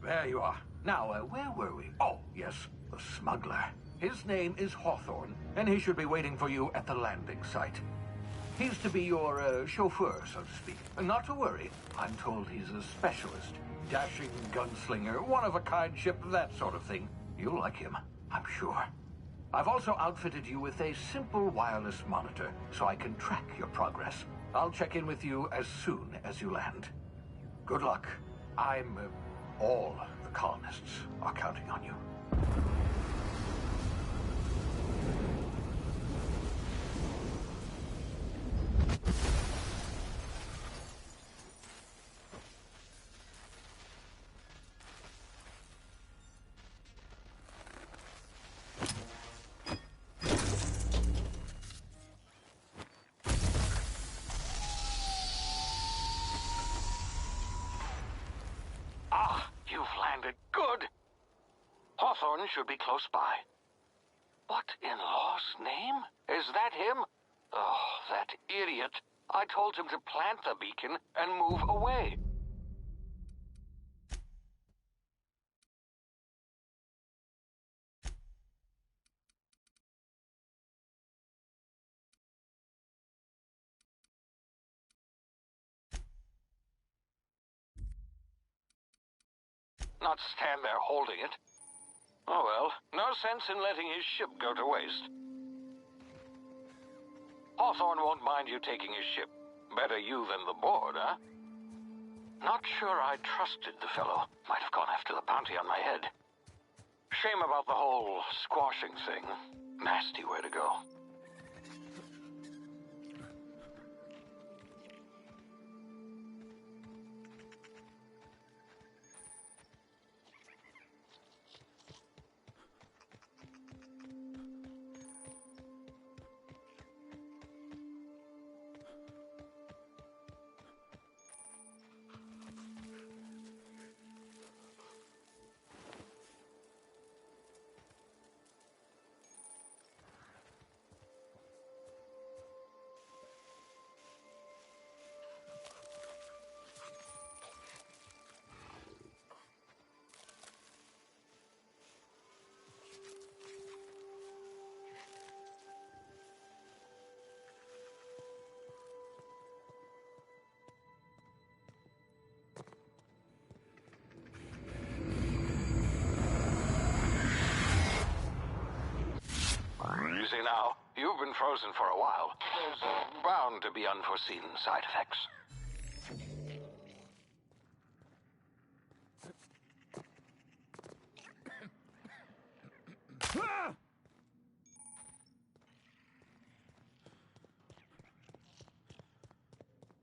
There you are. Now, where were we? Oh, yes, the smuggler. His name is Hawthorne, and he should be waiting for you at the landing site. He's to be your chauffeur, so to speak. Not to worry. I'm told he's a specialist. Dashing gunslinger, one-of-a-kind ship, that sort of thing. You'll like him, I'm sure. I've also outfitted you with a simple wireless monitor, so I can track your progress. I'll check in with you as soon as you land. Good luck. All the colonists are counting on you. Hawthorne should be close by. What in law's name? Is that him? Oh, that idiot. I told him to plant the beacon and move away. Not stand there holding it. Oh well, no sense in letting his ship go to waste. Hawthorne won't mind you taking his ship. Better you than the board, huh? Not sure I trusted the fellow. Might have gone after the bounty on my head. Shame about the whole squashing thing. Nasty way to go. Easy now. You've been frozen for a while. There's bound to be unforeseen side effects.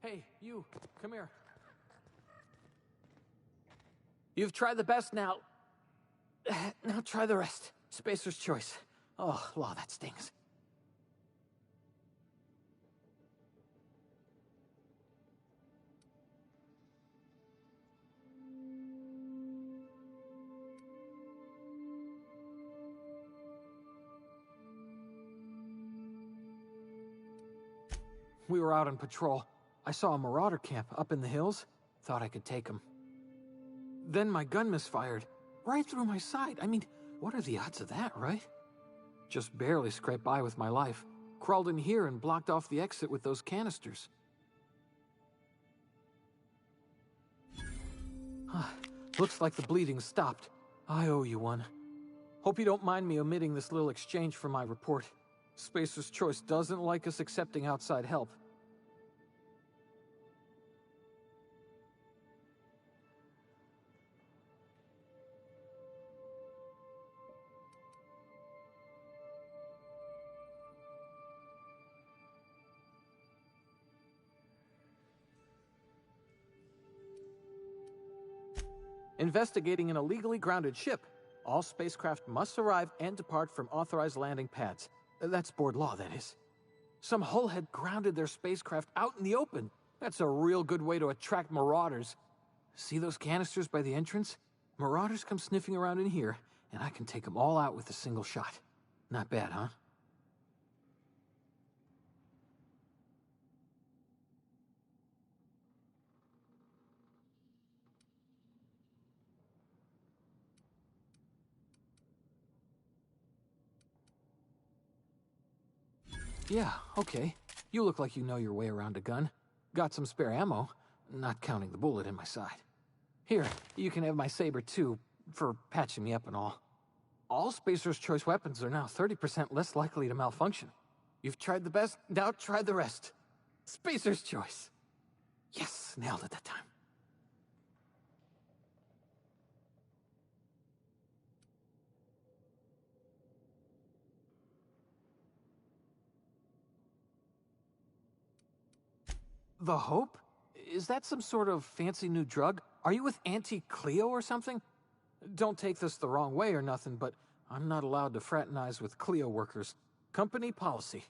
Hey, you, come here. You've tried the best now. Now try the rest. Spacer's choice. Oh, law, that stings. We were out on patrol. I saw a marauder camp up in the hills. Thought I could take him. Then my gun misfired. Right through my side. I mean, what are the odds of that, right? Just barely scraped by with my life. Crawled in here and blocked off the exit with those canisters. Looks like the bleeding stopped. I owe you one. Hope you don't mind me omitting this little exchange from my report. Spacer's Choice doesn't like us accepting outside help. Investigating an illegally grounded ship. All spacecraft must arrive and depart from authorized landing pads. That's board law, that is. Some hullhead grounded their spacecraft out in the open. That's a real good way to attract marauders. See those canisters by the entrance? Marauders come sniffing around in here, and I can take them all out with a single shot. Not bad, huh? Yeah, okay. You look like you know your way around a gun. Got some spare ammo, not counting the bullet in my side. Here, you can have my saber too, for patching me up and all. All Spacer's Choice weapons are now 30% less likely to malfunction. You've tried the best, now try the rest. Spacer's Choice. Yes, nailed it that time. The Hope? Is that some sort of fancy new drug? Are you with Auntie Cleo or something? Don't take this the wrong way or nothing, but I'm not allowed to fraternize with Cleo workers. Company policy.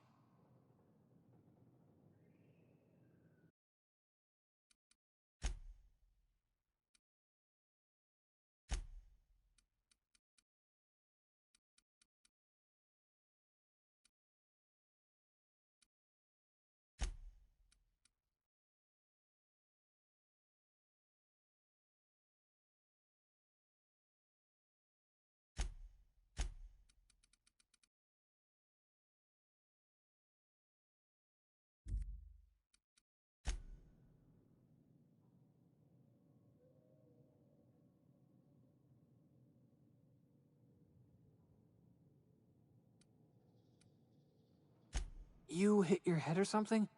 You hit your head or something?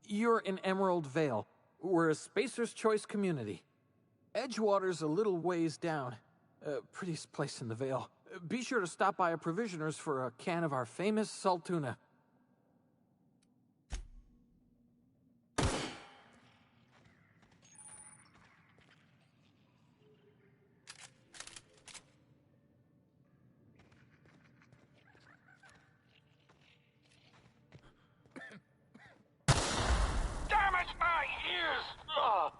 You're in Emerald Vale. We're a Spacer's Choice community. Edgewater's a little ways down. Prettiest place in the Vale. Be sure to stop by a provisioner's for a can of our famous salt tuna. Damn it, my ears! Oh,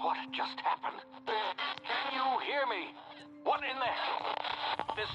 what just happened? Can you hear me? What in the... This...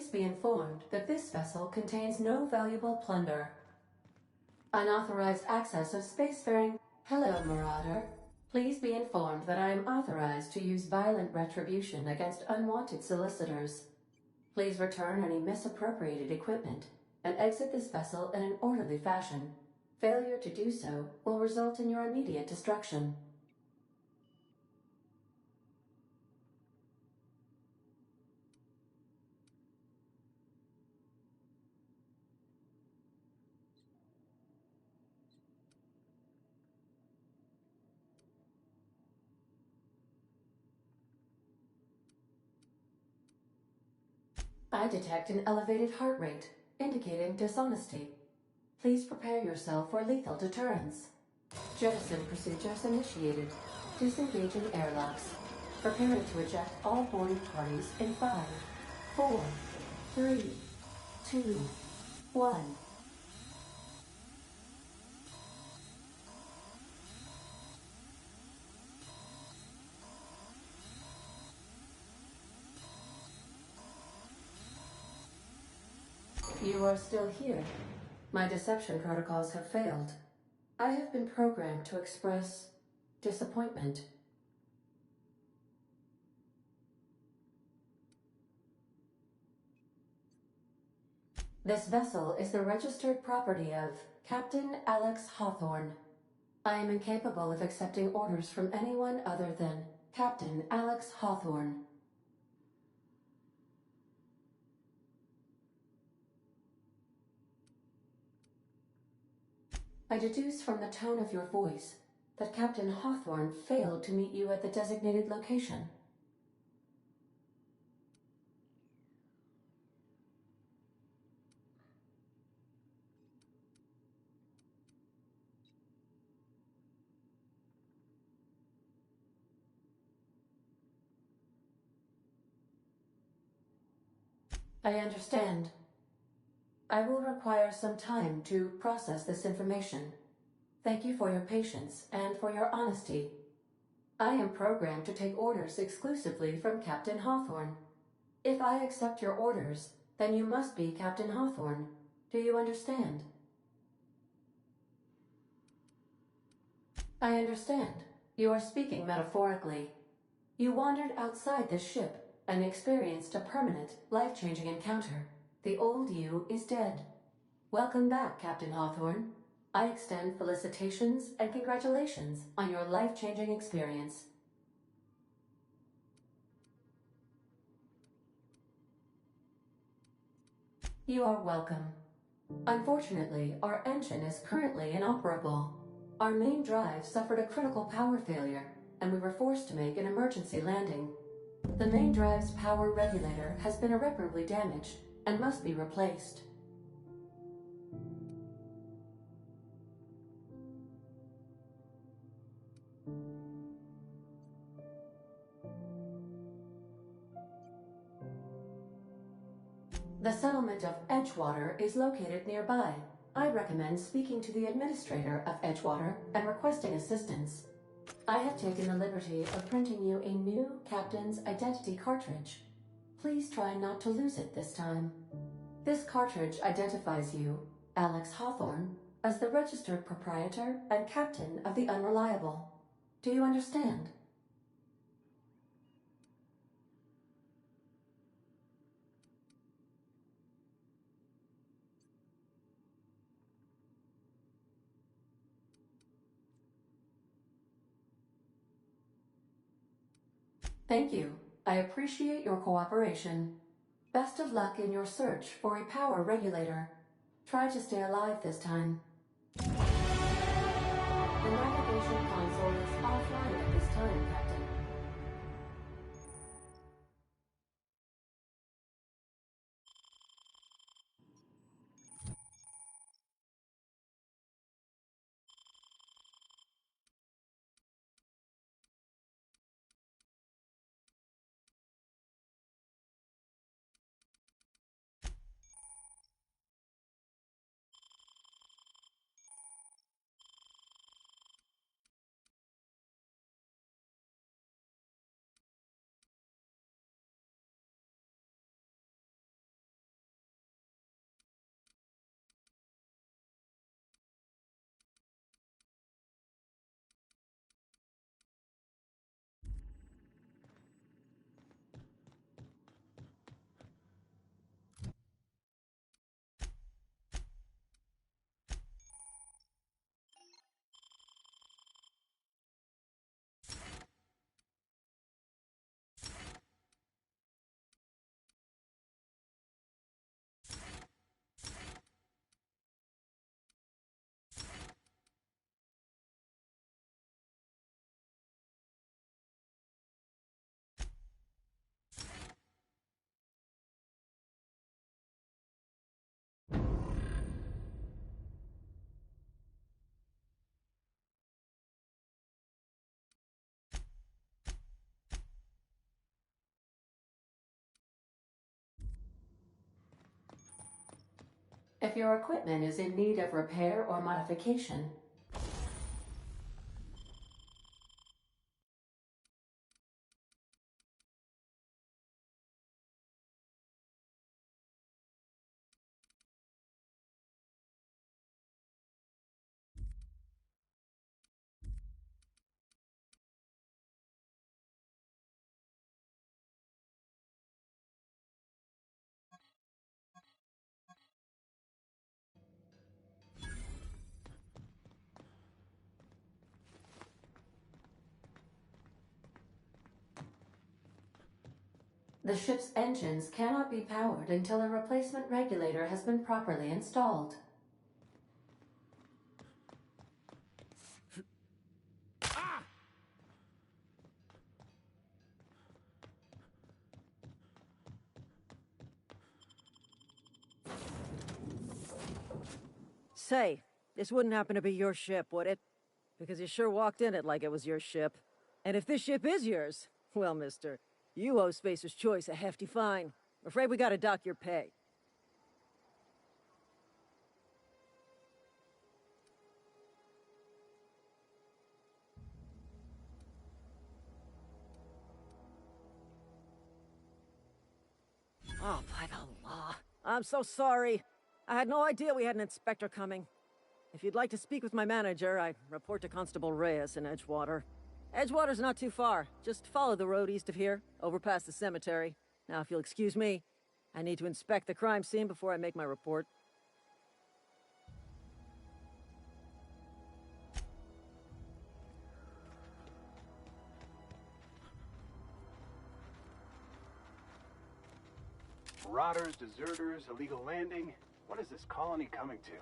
Please be informed that this vessel contains no valuable plunder. Unauthorized access of spacefaring. Hello, Marauder. Please be informed that I am authorized to use violent retribution against unwanted solicitors. Please return any misappropriated equipment and exit this vessel in an orderly fashion. Failure to do so will result in your immediate destruction. I detect an elevated heart rate, indicating dishonesty. Please prepare yourself for lethal deterrence. Jettison procedures initiated. Disengaging airlocks. Preparing to eject all boarding parties in 5, 4, 3, 2, 1. You are still here. My deception protocols have failed. I have been programmed to express disappointment. This vessel is the registered property of Captain Alex Hawthorne. I am incapable of accepting orders from anyone other than Captain Alex Hawthorne. I deduce from the tone of your voice that Captain Hawthorne failed to meet you at the designated location. I understand. I will require some time to process this information. Thank you for your patience and for your honesty. I am programmed to take orders exclusively from Captain Hawthorne. If I accept your orders, then you must be Captain Hawthorne. Do you understand? I understand. You are speaking metaphorically. You wandered outside this ship and experienced a permanent, life-changing encounter. The old you is dead. Welcome back, Captain Hawthorne. I extend felicitations and congratulations on your life-changing experience. You are welcome. Unfortunately, our engine is currently inoperable. Our main drive suffered a critical power failure, and we were forced to make an emergency landing. The main drive's power regulator has been irreparably damaged and must be replaced. The settlement of Edgewater is located nearby. I recommend speaking to the administrator of Edgewater and requesting assistance. I have taken the liberty of printing you a new captain's identity cartridge. Please try not to lose it this time. This cartridge identifies you, Alex Hawthorne, as the registered proprietor and captain of the Unreliable. Do you understand? Thank you. I appreciate your cooperation. Best of luck in your search for a power regulator. Try to stay alive this time. The navigation console is offline at this time, Captain. If your equipment is in need of repair or modification, the ship's engines cannot be powered until a replacement regulator has been properly installed. Say, this wouldn't happen to be your ship, would it? Because you sure walked in it like it was your ship. And if this ship is yours, well, mister, you owe Spacer's Choice a hefty fine. Afraid we gotta dock your pay. Oh, by the law. I'm so sorry. I had no idea we had an inspector coming. If you'd like to speak with my manager, I report to Constable Reyes in Edgewater. Edgewater's not too far. Just follow the road east of here, over past the cemetery. Now, if you'll excuse me, I need to inspect the crime scene before I make my report. Marauders, deserters, illegal landing. What is this colony coming to?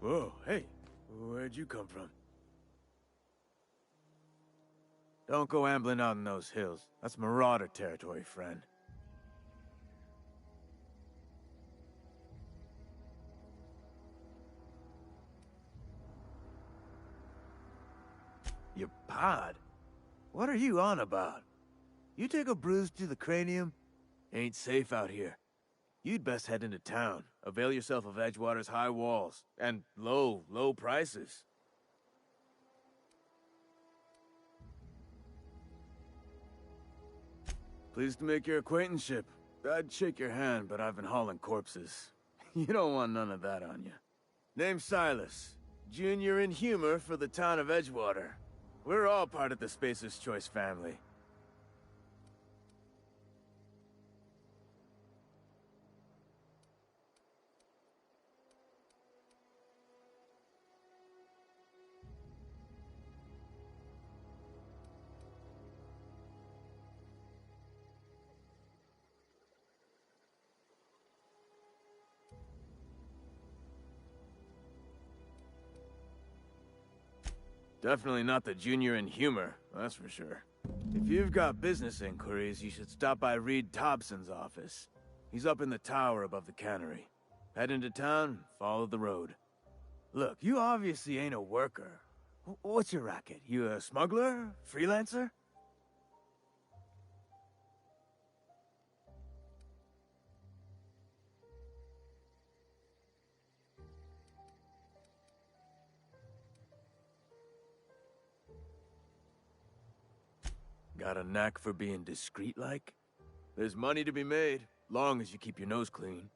Whoa, hey, where'd you come from? Don't go ambling out in those hills. That's marauder territory, friend. Your pod? What are you on about? You take a bruise to the cranium? Ain't safe out here. You'd best head into town. Avail yourself of Edgewater's high walls. And low prices. Pleased to make your acquaintanceship. I'd shake your hand, but I've been hauling corpses. You don't want none of that on you. Name's Silas. Junior in humor for the town of Edgewater. We're all part of the Spacer's Choice family. Definitely not the junior in humor, that's for sure. If you've got business inquiries, you should stop by Reed Thompson's office. He's up in the tower above the cannery. Head into town, follow the road. Look, you obviously ain't a worker. What's your racket? You a smuggler? Freelancer? Got a knack for being discreet-like? There's money to be made, long as you keep your nose clean.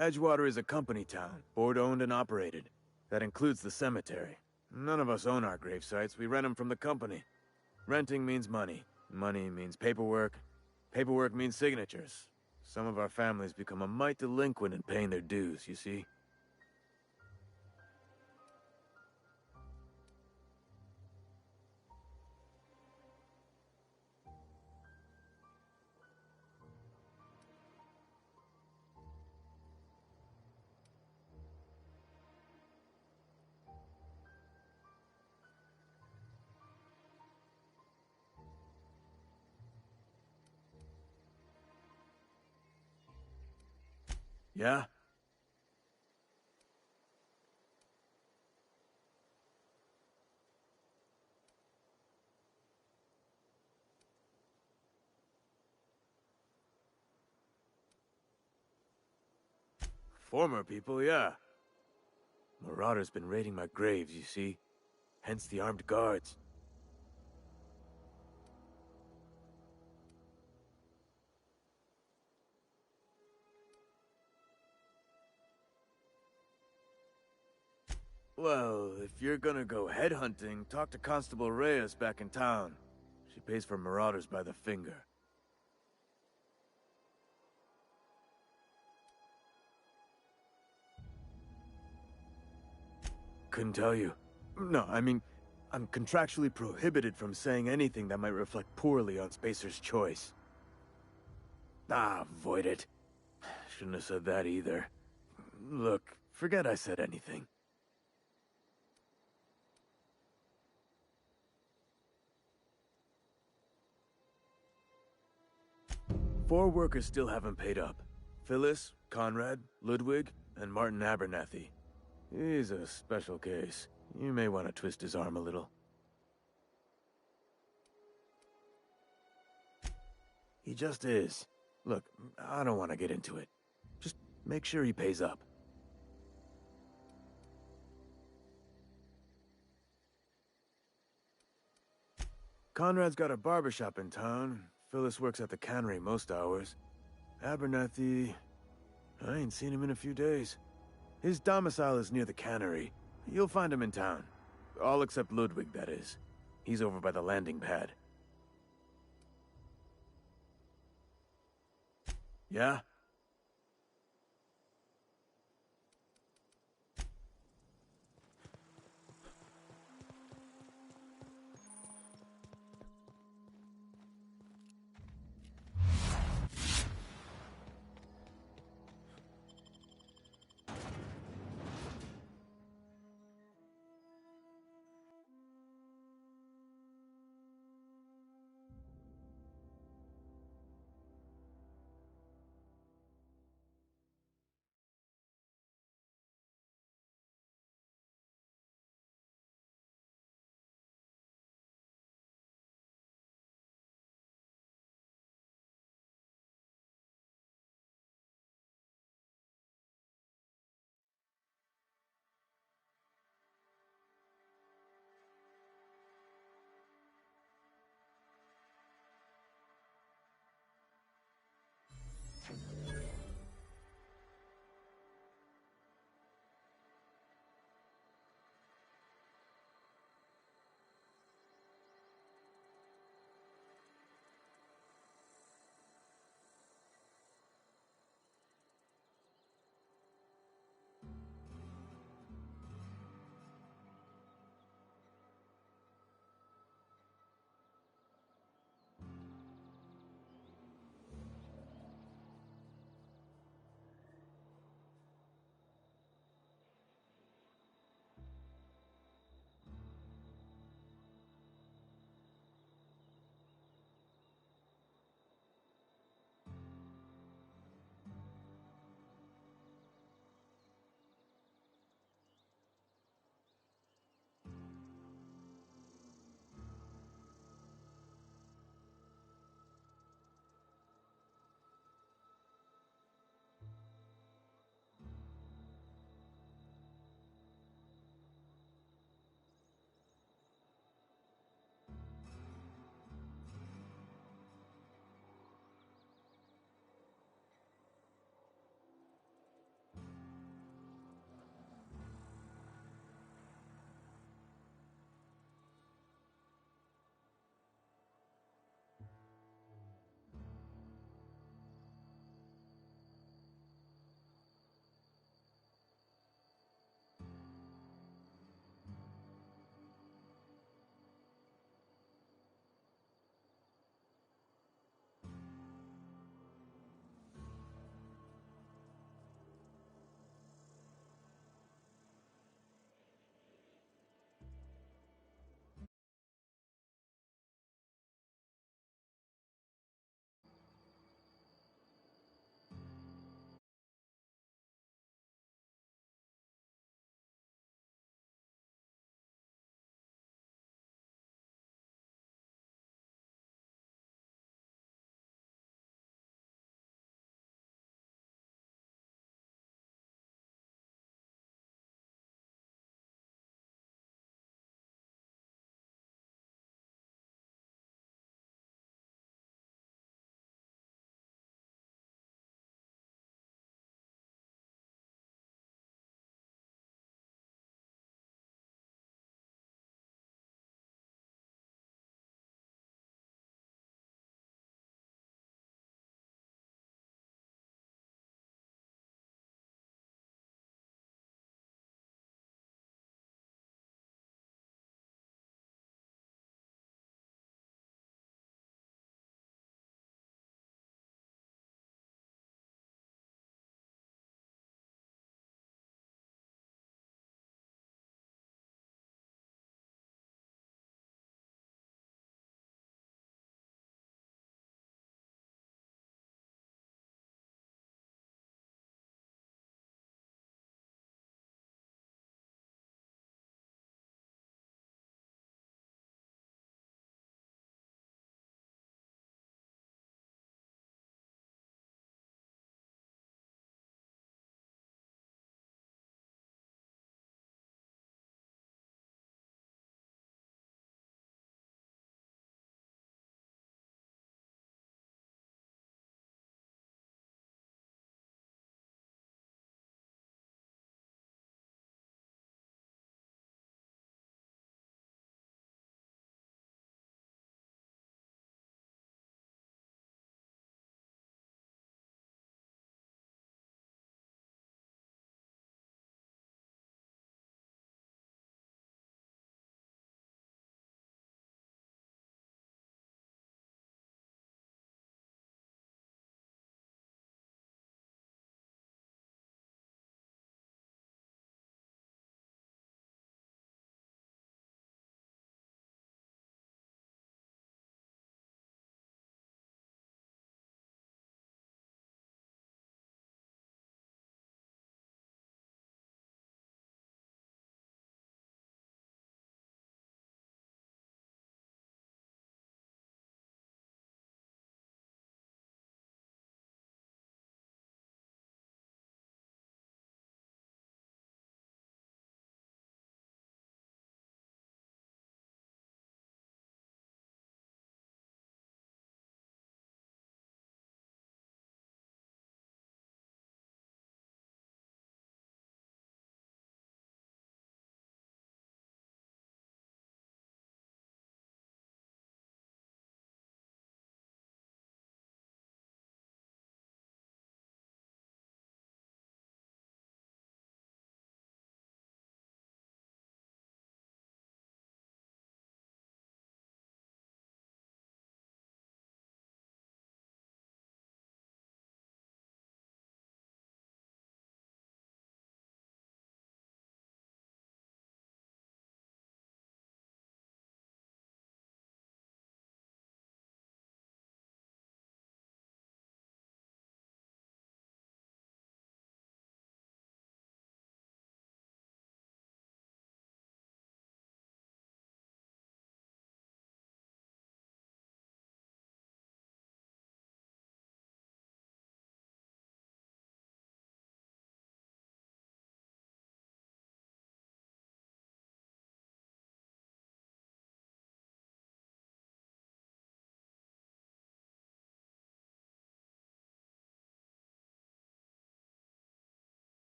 Edgewater is a company town, board-owned and operated. That includes the cemetery. None of us own our grave sites, we rent them from the company. Renting means money. Money means paperwork. Paperwork means signatures. Some of our families become a mite delinquent in paying their dues, you see? Yeah? Former people, yeah. Marauder's been raiding my graves, you see? Hence the armed guards. Well, if you're gonna go headhunting, talk to Constable Reyes back in town. She pays for marauders by the finger. Couldn't tell you. No, I mean, I'm contractually prohibited from saying anything that might reflect poorly on Spacer's Choice. Ah, avoid it. Shouldn't have said that either. Look, forget I said anything. Four workers still haven't paid up. Phyllis, Conrad, Ludwig, and Martin Abernathy. He's a special case. You may want to twist his arm a little. He just is. Look, I don't want to get into it. Just make sure he pays up. Conrad's got a barbershop in town. Phyllis works at the cannery most hours. Abernathy... I ain't seen him in a few days. His domicile is near the cannery. You'll find him in town. All except Ludwig, that is. He's over by the landing pad. Yeah?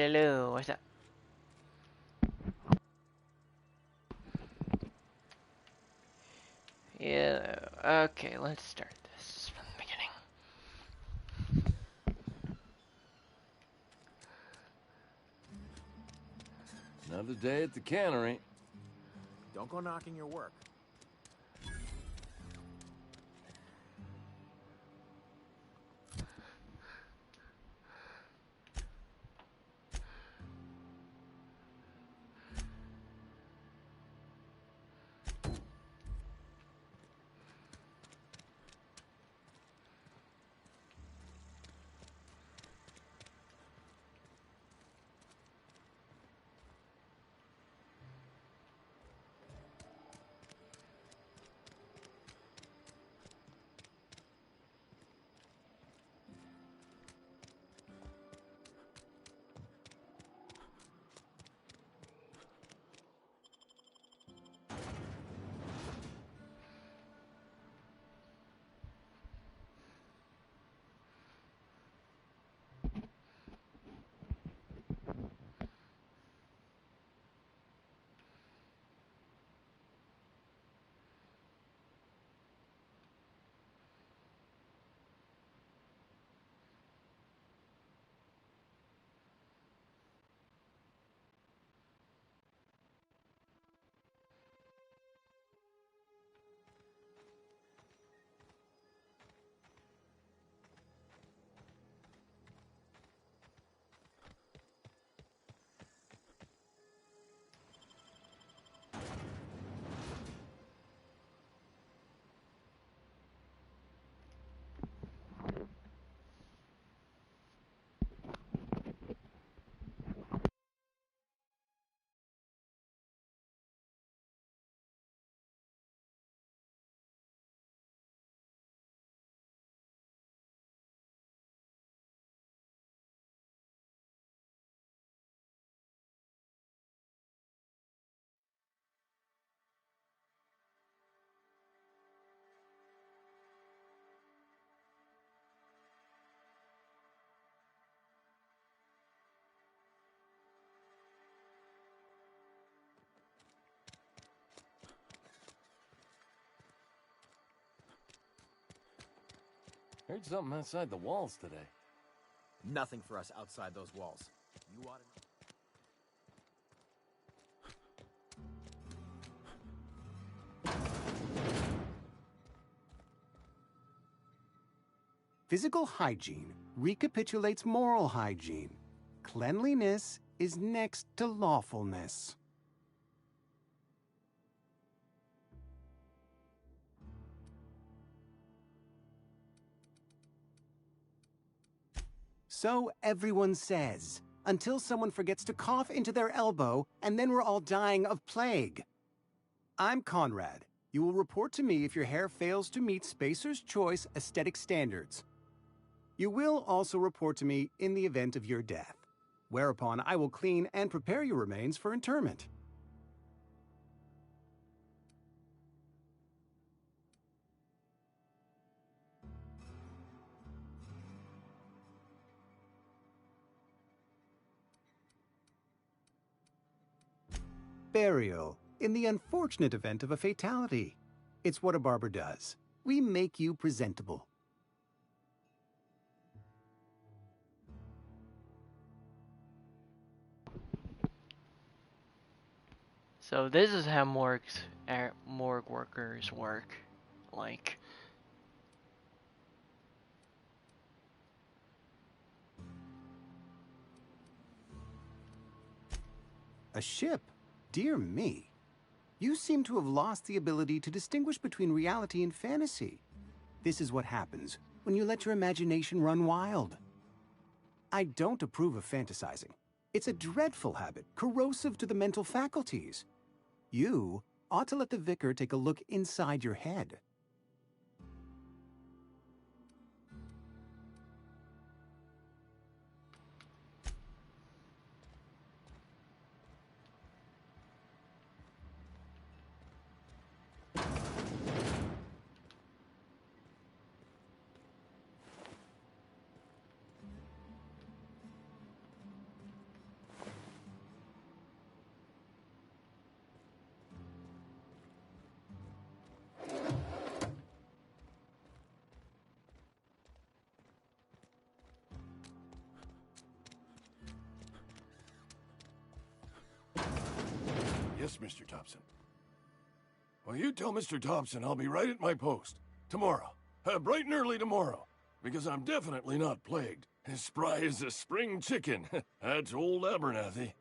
Hello, what's up? Yeah, okay, let's start this from the beginning. Another day at the cannery. Don't go knocking your work. Heard something outside the walls today. Nothing for us outside those walls. You ought to know. Physical hygiene recapitulates moral hygiene. Cleanliness is next to lawfulness. So everyone says, until someone forgets to cough into their elbow, and then we're all dying of plague. I'm Conrad. You will report to me if your hair fails to meet Spacer's Choice aesthetic standards. You will also report to me in the event of your death, whereupon I will clean and prepare your remains for interment. Burial, in the unfortunate event of a fatality. It's what a barber does. We make you presentable. So this is how morgue workers work. Like, A ship? Dear me. You seem to have lost the ability to distinguish between reality and fantasy. This is what happens when you let your imagination run wild. I don't approve of fantasizing. It's a dreadful habit, corrosive to the mental faculties. You ought to let the vicar take a look inside your head. Yes, Mr. Thompson. Well, you tell Mr. Thompson I'll be right at my post. Tomorrow. Bright and early tomorrow. Because I'm definitely not plagued. As spry as a spring chicken. That's old Abernathy.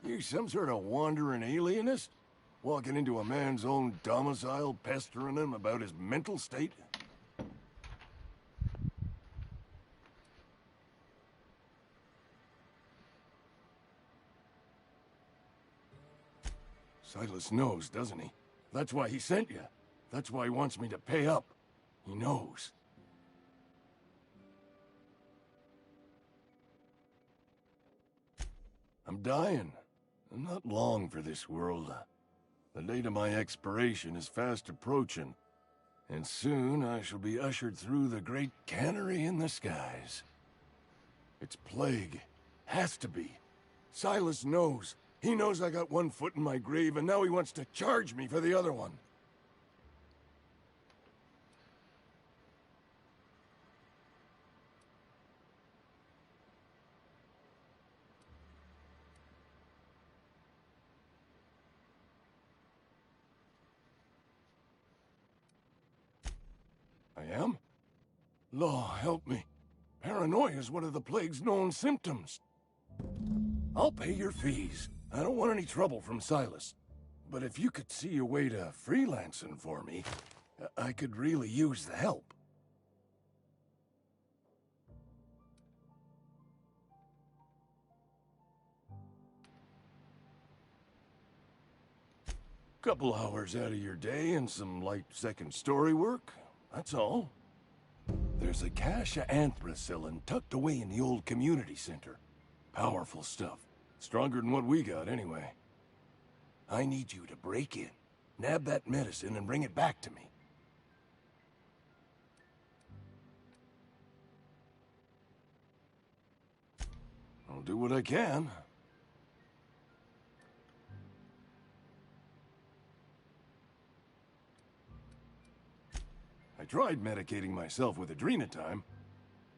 You some sort of wandering alienist? Walking into a man's own domicile, pestering him about his mental state? Silas knows, doesn't he? That's why he sent you. That's why he wants me to pay up. He knows. I'm dying. I'm not long for this world. The date of my expiration is fast approaching, and soon I shall be ushered through the great cannery in the skies. It's plague. Has to be. Silas knows. He knows I got one foot in my grave, and now he wants to charge me for the other one. I am? Law, help me. Paranoia is one of the plague's known symptoms. I'll pay your fees. I don't want any trouble from Silas. But if you could see a way to freelancing for me, I could really use the help. Couple hours out of your day and some light second story work, that's all. There's a cache of anthracillin tucked away in the old community center. Powerful stuff. Stronger than what we got, anyway. I need you to break in, nab that medicine, and bring it back to me. I'll do what I can. I tried medicating myself with adrenatime.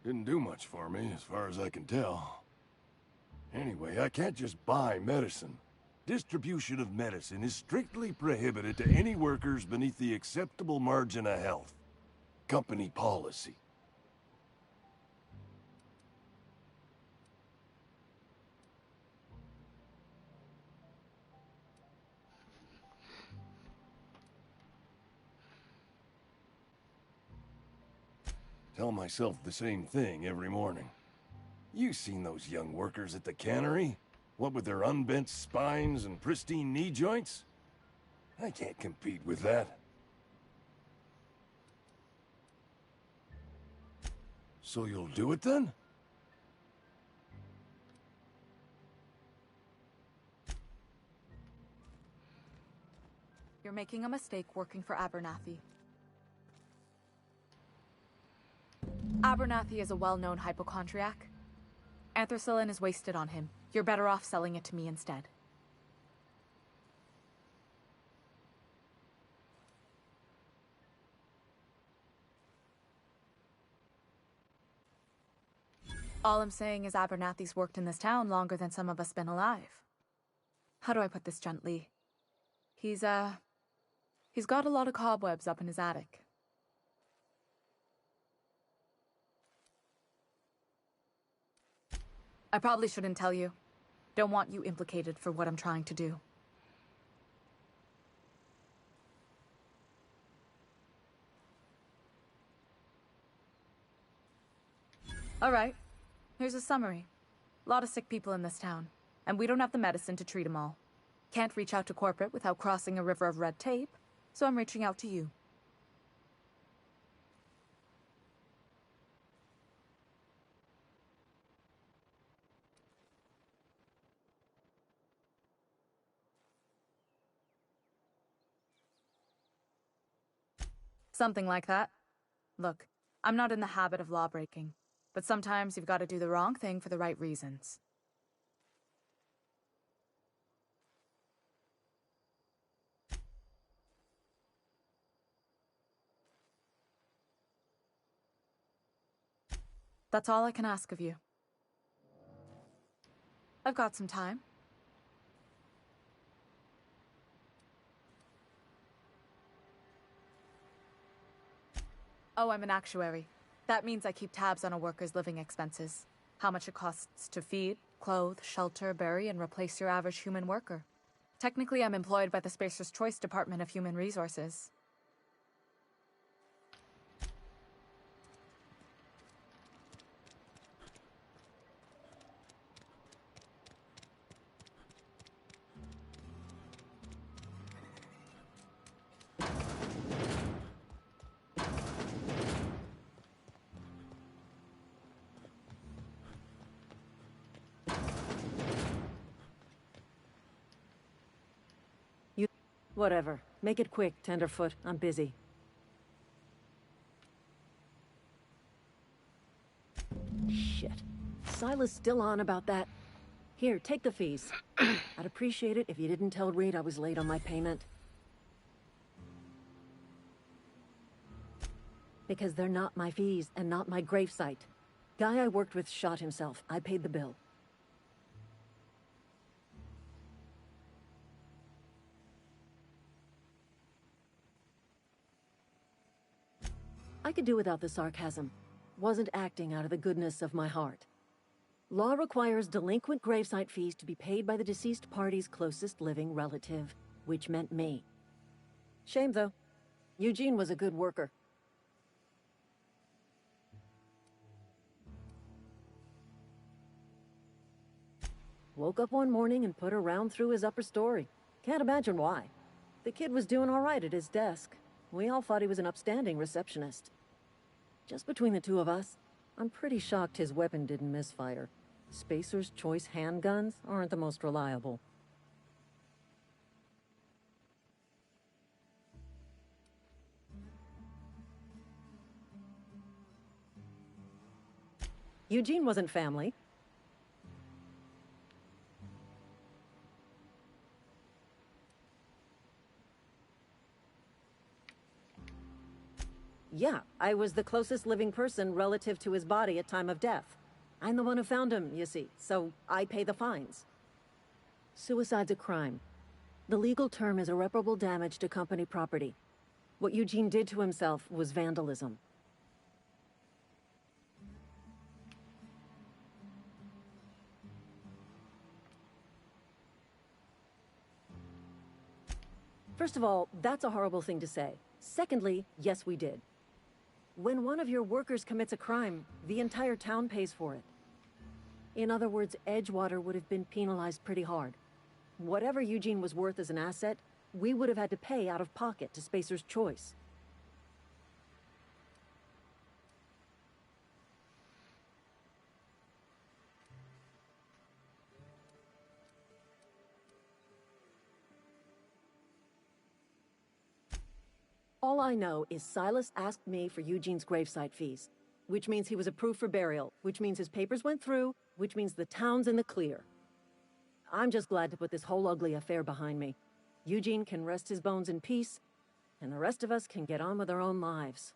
Didn't do much for me, as far as I can tell. Anyway, I can't just buy medicine. Distribution of medicine is strictly prohibited to any workers beneath the acceptable margin of health. Company policy. Tell myself the same thing every morning. You've seen those young workers at the cannery? What with their unbent spines and pristine knee joints? I can't compete with that. So you'll do it then? You're making a mistake working for Abernathy. Abernathy is a well-known hypochondriac. Anthracillin is wasted on him. You're better off selling it to me instead. All I'm saying is Abernathy's worked in this town longer than some of us been alive. How do I put this gently? He's got a lot of cobwebs up in his attic. I probably shouldn't tell you. Don't want you implicated for what I'm trying to do. All right. Here's a summary. A lot of sick people in this town, and we don't have the medicine to treat them all. Can't reach out to corporate without crossing a river of red tape, so I'm reaching out to you. Something like that. Look, I'm not in the habit of law-breaking, but sometimes you've got to do the wrong thing for the right reasons. That's all I can ask of you. I've got some time. Oh, I'm an actuary. That means I keep tabs on a worker's living expenses. How much it costs to feed, clothe, shelter, bury, and replace your average human worker. Technically, I'm employed by the Spacer's Choice Department of Human Resources. Whatever. Make it quick, Tenderfoot. I'm busy. Shit. Silas still on about that? Here, take the fees. I'd appreciate it if you didn't tell Reed I was late on my payment. Because they're not my fees and not my gravesite. Guy I worked with shot himself. I paid the bill. I could do without the sarcasm. Wasn't acting out of the goodness of my heart. Law requires delinquent gravesite fees to be paid by the deceased party's closest living relative, which meant me. Shame, though. Eugene was a good worker. Woke up one morning and put a round through his upper story. Can't imagine why. The kid was doing all right at his desk. We all thought he was an upstanding receptionist. Just between the two of us, I'm pretty shocked his weapon didn't misfire. Spacer's Choice handguns aren't the most reliable. Eugene wasn't family. Yeah, I was the closest living person relative to his body at time of death. I'm the one who found him, you see, so I pay the fines. Suicide's a crime. The legal term is irreparable damage to company property. What Eugene did to himself was vandalism. First of all, that's a horrible thing to say. Secondly, yes, we did. When one of your workers commits a crime, the entire town pays for it. In other words, Edgewater would have been penalized pretty hard. Whatever Eugene was worth as an asset, we would have had to pay out of pocket to Spacer's Choice. All I know is Silas asked me for Eugene's gravesite fees, which means he was approved for burial, which means his papers went through, which means the town's in the clear. I'm just glad to put this whole ugly affair behind me. Eugene can rest his bones in peace, and the rest of us can get on with our own lives.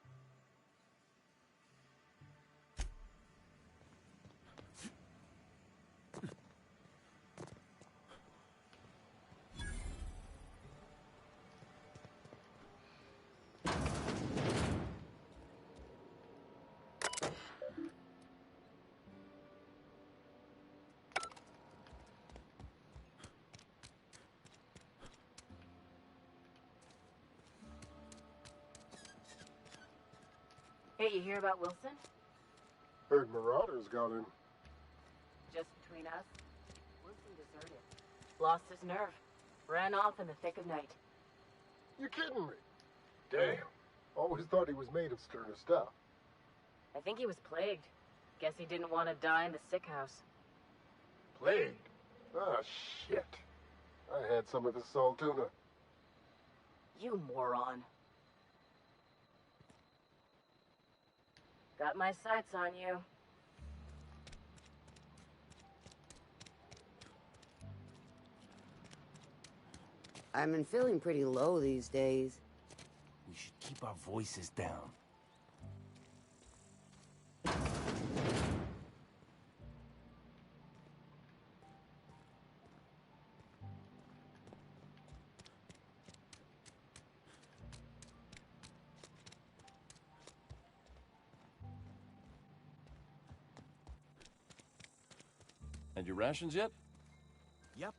Hey, you hear about Wilson? Heard Marauders got him. Just between us, Wilson deserted. Lost his nerve. Ran off in the thick of night. You kidding me? Damn. Always thought he was made of sterner stuff. I think he was plagued. Guess he didn't want to die in the sick house. Plagued? Ah, shit. I had some of his salt tuna. You moron. Got my sights on you. I've been feeling pretty low these days. We should keep our voices down. And your rations yet? Yep,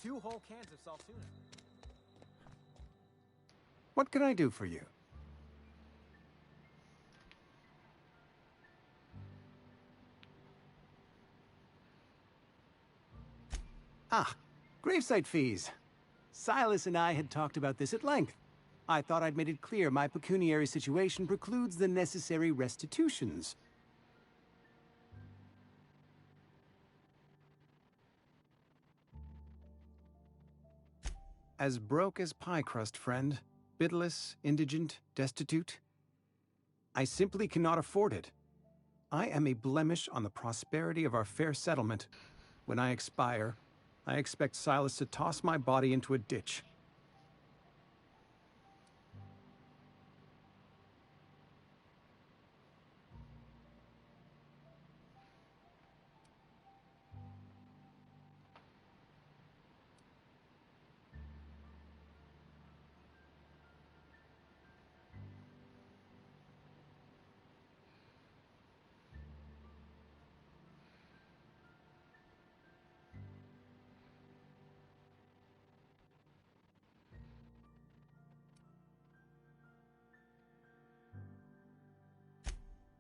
2 whole cans of salt tuna. What can I do for you? Ah, gravesite fees. Silas and I had talked about this at length. I thought I'd made it clear my pecuniary situation precludes the necessary restitutions. As broke as pie crust, friend. Bitless, indigent, destitute. I simply cannot afford it. I am a blemish on the prosperity of our fair settlement. When I expire, I expect Silas to toss my body into a ditch.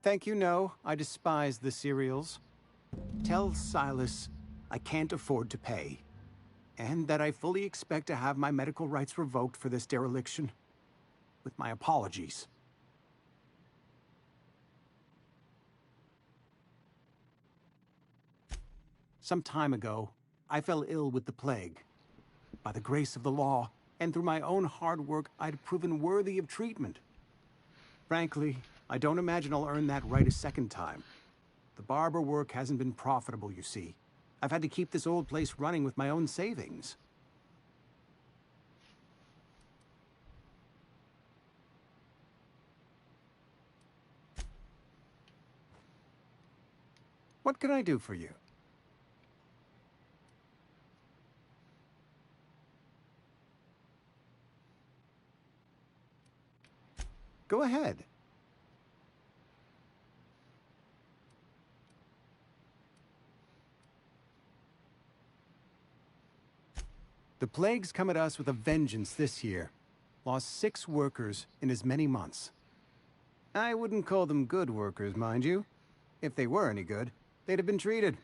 Thank you, no. I despise the cereals. Tell Silas I can't afford to pay, and that I fully expect to have my medical rights revoked for this dereliction. With my apologies. Some time ago, I fell ill with the plague. By the grace of the law, and through my own hard work, I'd proven worthy of treatment. Frankly, I don't imagine I'll earn that right a second time. The barber work hasn't been profitable, you see. I've had to keep this old place running with my own savings. What can I do for you? Go ahead. The plague's come at us with a vengeance this year. Lost 6 workers in as many months. I wouldn't call them good workers, mind you. If they were any good, they'd have been treated.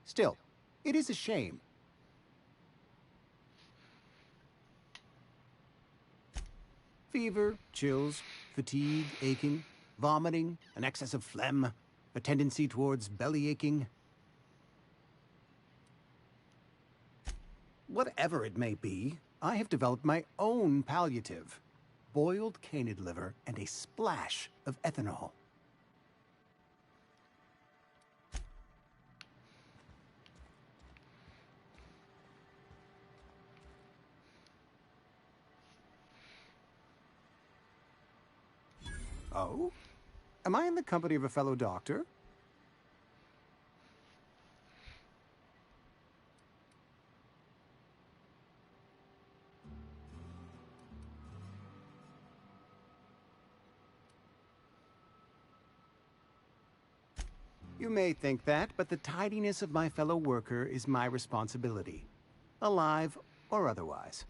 Still, it is a shame. Fever, chills, fatigue, aching, vomiting, an excess of phlegm, a tendency towards belly aching. Whatever it may be, I have developed my own palliative. Boiled canid liver and a splash of ethanol. Oh? Am I in the company of a fellow doctor? You may think that, but the tidiness of my fellow worker is my responsibility. Alive or otherwise.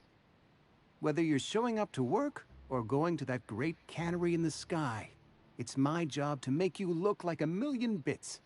Whether you're showing up to work or going to that great cannery in the sky, it's my job to make you look like a million bits.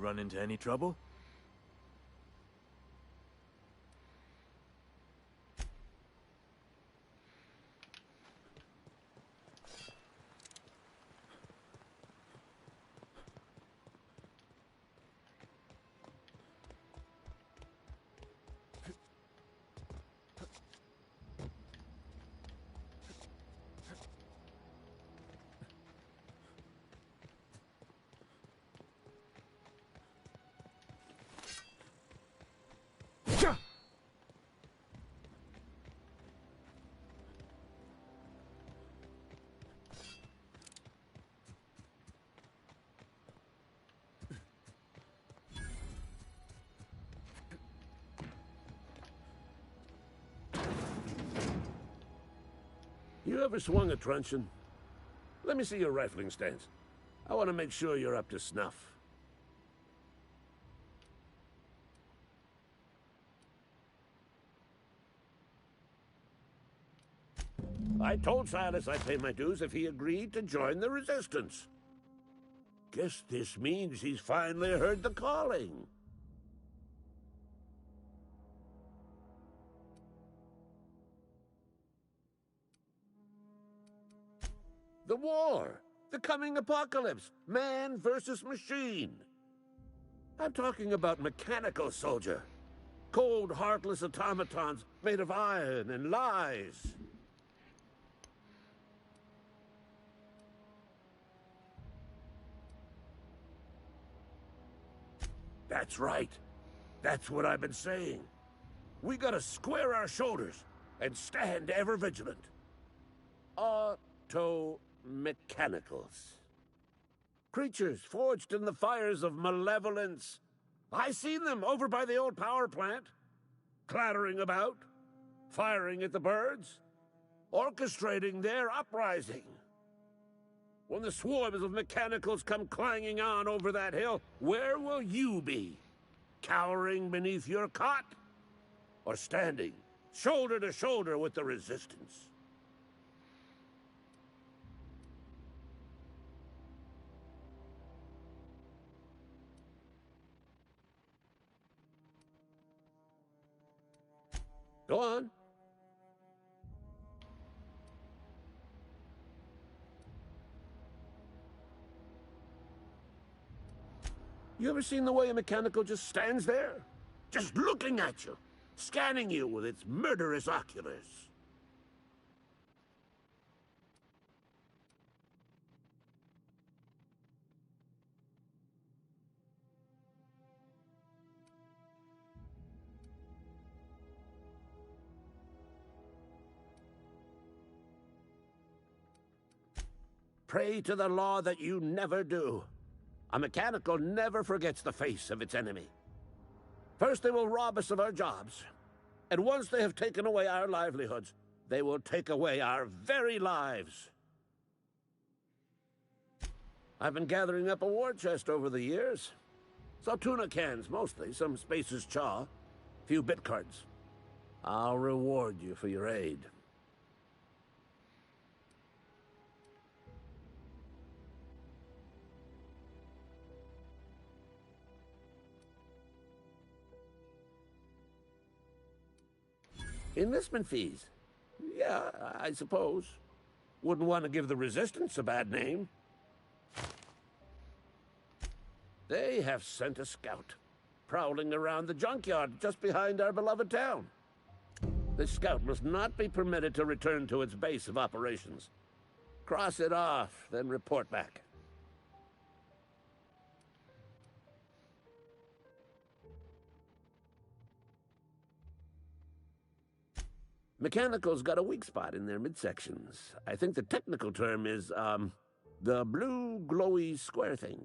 You run into any trouble? You ever swung a truncheon? Let me see your rifling stance. I want to make sure you're up to snuff. I told Silas I'd pay my dues if he agreed to join the Resistance. Guess this means he's finally heard the calling. The war! The coming apocalypse! Man versus machine! I'm talking about mechanical soldier. Cold, heartless automatons made of iron and lies. That's right. That's what I've been saying. We gotta square our shoulders and stand ever vigilant. Auto-mechanicals. Creatures forged in the fires of malevolence. I seen them over by the old power plant. Clattering about, firing at the birds, orchestrating their uprising. When the swarms of mechanicals come clanging on over that hill, where will you be? Cowering beneath your cot? Or standing, shoulder to shoulder with the Resistance? Go on. You ever seen the way a mechanical just stands there? Just looking at you, scanning you with its murderous oculars. Pray to the law that you never do. A mechanical never forgets the face of its enemy. First they will rob us of our jobs, and once they have taken away our livelihoods, they will take away our very lives. I've been gathering up a war chest over the years. Saw tuna cans mostly, some Spacer's chaw, few bit cards. I'll reward you for your aid. Enlistment fees? Yeah, I suppose. Wouldn't want to give the Resistance a bad name. They have sent a scout, prowling around the junkyard just behind our beloved town. This scout must not be permitted to return to its base of operations. Cross it off, then report back. Mechanicals got a weak spot in their midsections. I think the technical term is, the blue glowy square thing.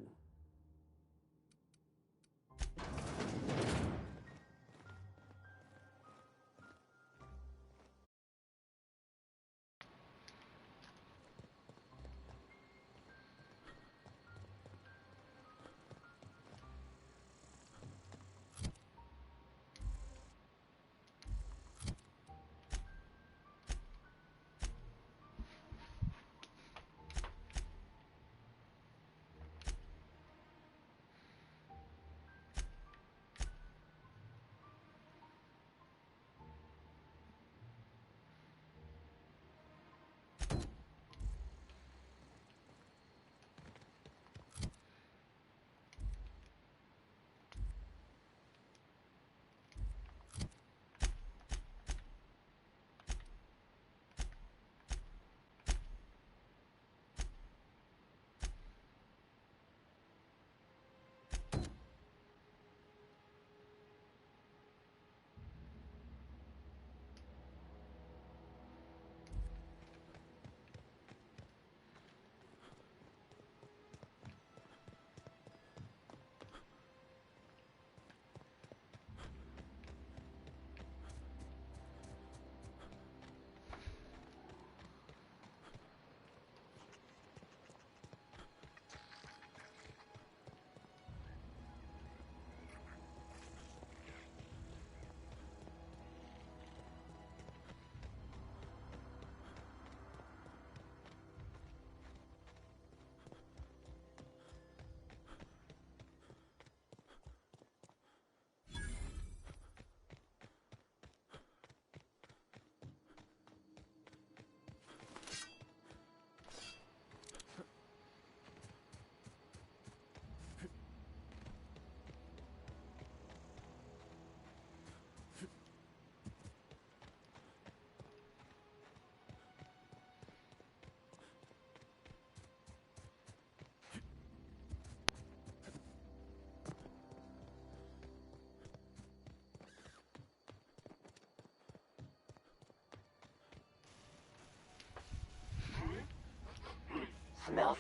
Smells.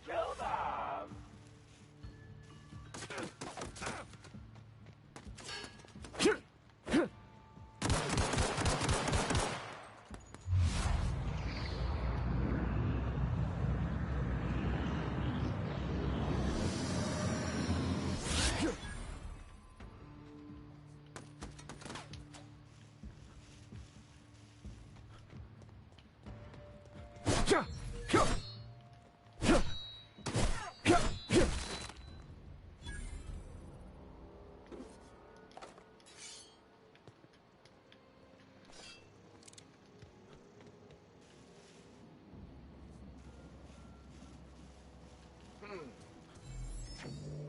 Kill them!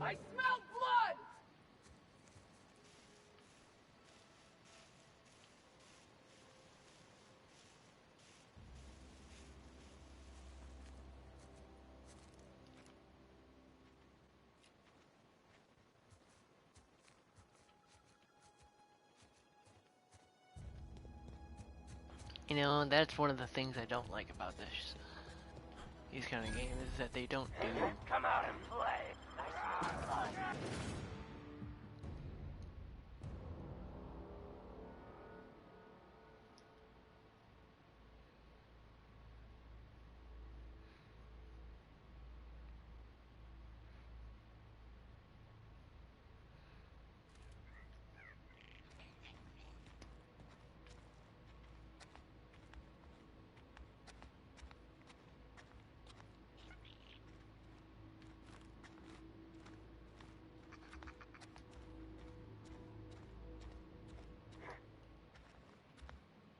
I smell blood! You know, that's one of the things I don't like about these kind of games, is that they don't do... Come out and play. I smell blood.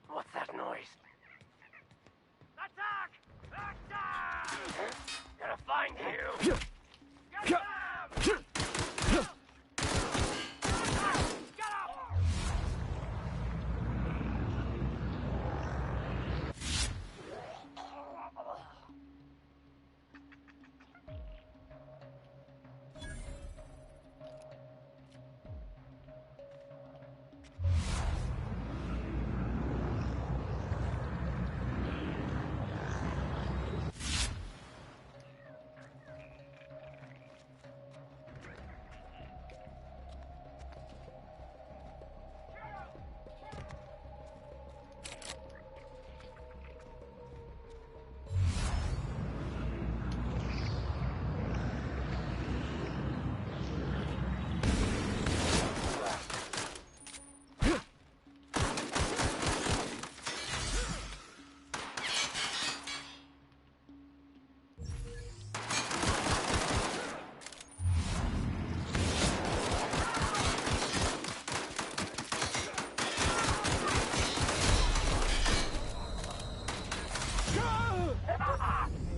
What's that noise? Attack! Attack! Gonna find you! Get them! Get up!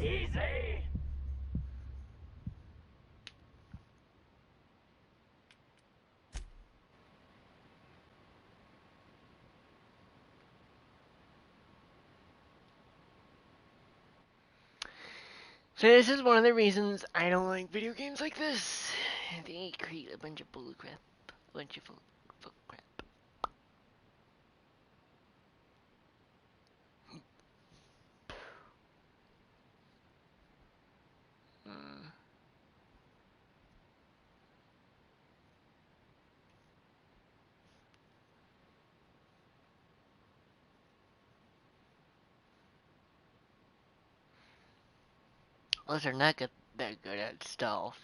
Easy! So this is one of the reasons I don't like video games like this. They create a bunch of bullcrap. A bunch of full crap. Plus, they're not that good at stealth.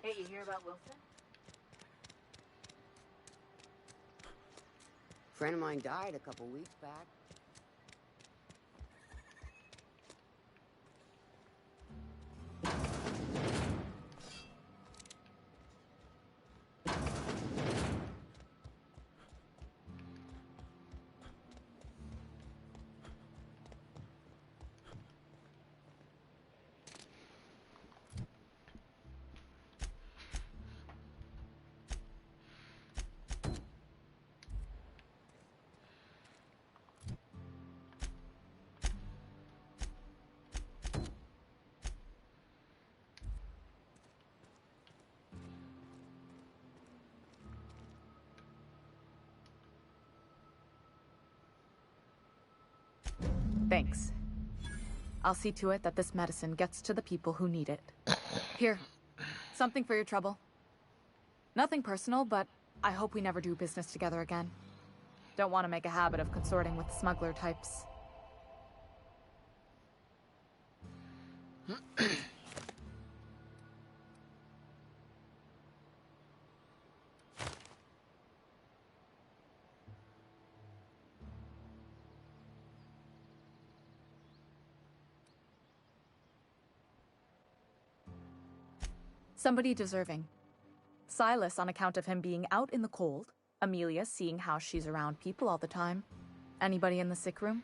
Hey, you hear about Wilson? Friend of mine died a couple weeks back. Thanks. I'll see to it that this medicine gets to the people who need it. Here, something for your trouble. Nothing personal, but I hope we never do business together again. Don't want to make a habit of consorting with smuggler types. Somebody deserving. Silas on account of him being out in the cold. Amelia seeing how she's around people all the time. Anybody in the sick room?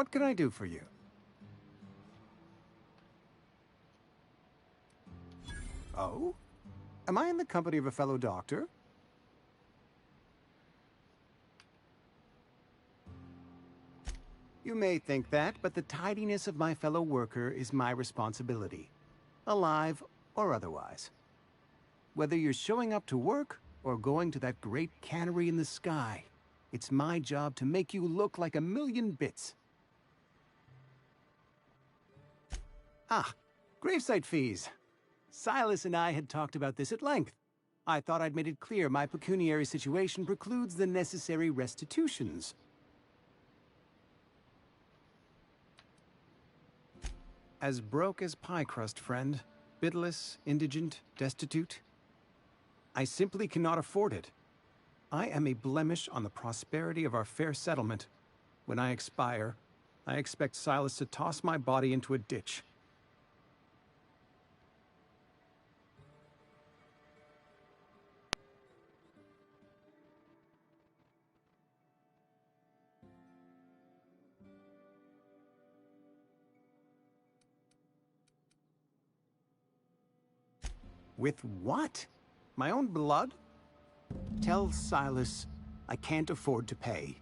What can I do for you? Oh? Am I in the company of a fellow doctor? You may think that, but the tidiness of my fellow worker is my responsibility. Alive or otherwise. Whether you're showing up to work or going to that great cannery in the sky, it's my job to make you look like a million bits. Ah, gravesite fees. Silas and I had talked about this at length. I thought I'd made it clear my pecuniary situation precludes the necessary restitutions. As broke as pie crust, friend. Bidless, indigent, destitute. I simply cannot afford it. I am a blemish on the prosperity of our fair settlement. When I expire, I expect Silas to toss my body into a ditch. With what? My own blood? Tell Silas I can't afford to pay.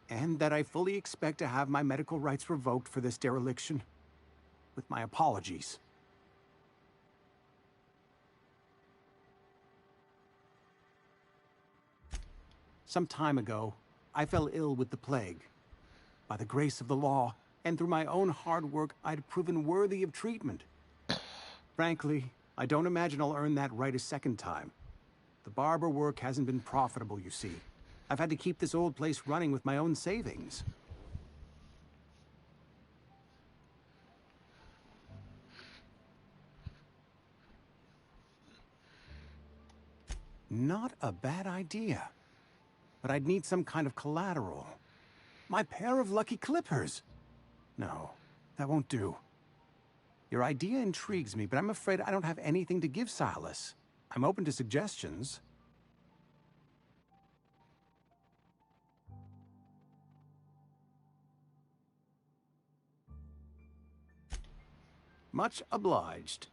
And that I fully expect to have my medical rights revoked for this dereliction. With my apologies. Some time ago, I fell ill with the plague. By the grace of the law, and through my own hard work, I'd proven worthy of treatment. Frankly, I don't imagine I'll earn that right a second time. The barber work hasn't been profitable, you see. I've had to keep this old place running with my own savings. Not a bad idea. But I'd need some kind of collateral. My pair of lucky clippers! No, that won't do. Your idea intrigues me, but I'm afraid I don't have anything to give Silas. I'm open to suggestions. Much obliged.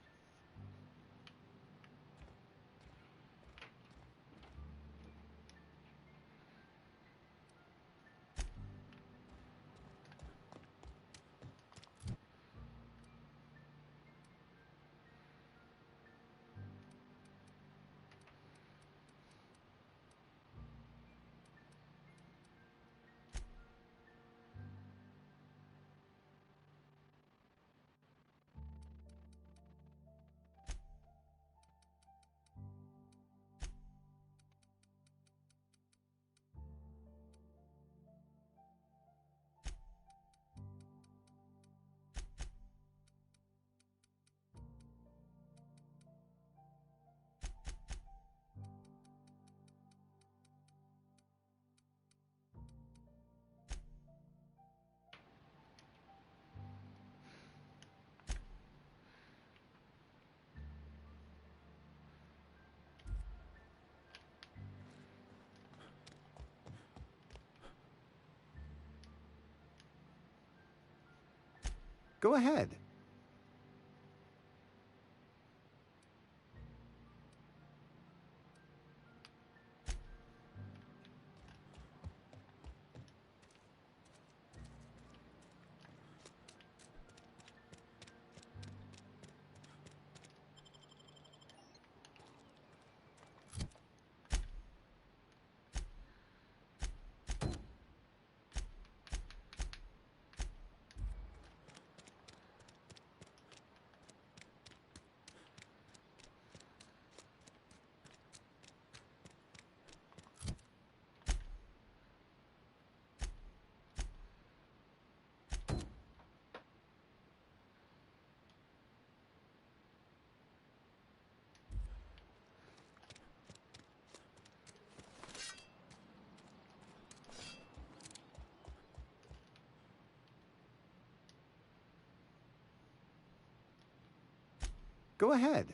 Go ahead. Go ahead.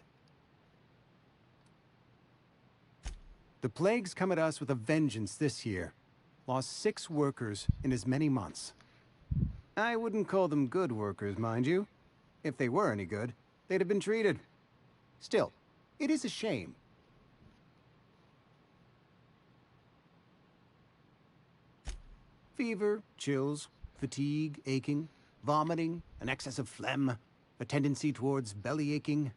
The plague's come at us with a vengeance this year. Lost 6 workers in as many months. I wouldn't call them good workers, mind you. If they were any good, they'd have been treated. Still, it is a shame. Fever, chills, fatigue, aching, vomiting, an excess of phlegm, a tendency towards belly aching.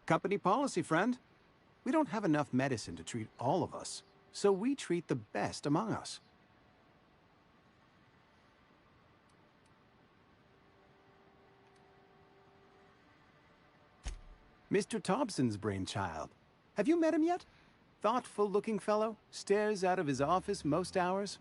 Company policy, friend. We don't have enough medicine to treat all of us, so we treat the best among us. Mr. Thompson's brainchild. Have you met him yet? Thoughtful-looking fellow, stares out of his office most hours.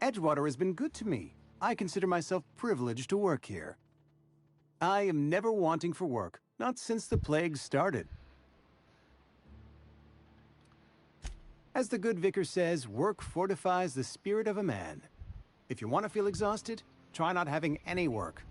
Edgewater has been good to me. I consider myself privileged to work here. I am never wanting for work, not since the plague started. As the good vicar says, work fortifies the spirit of a man. If you want to feel exhausted, try not having any work.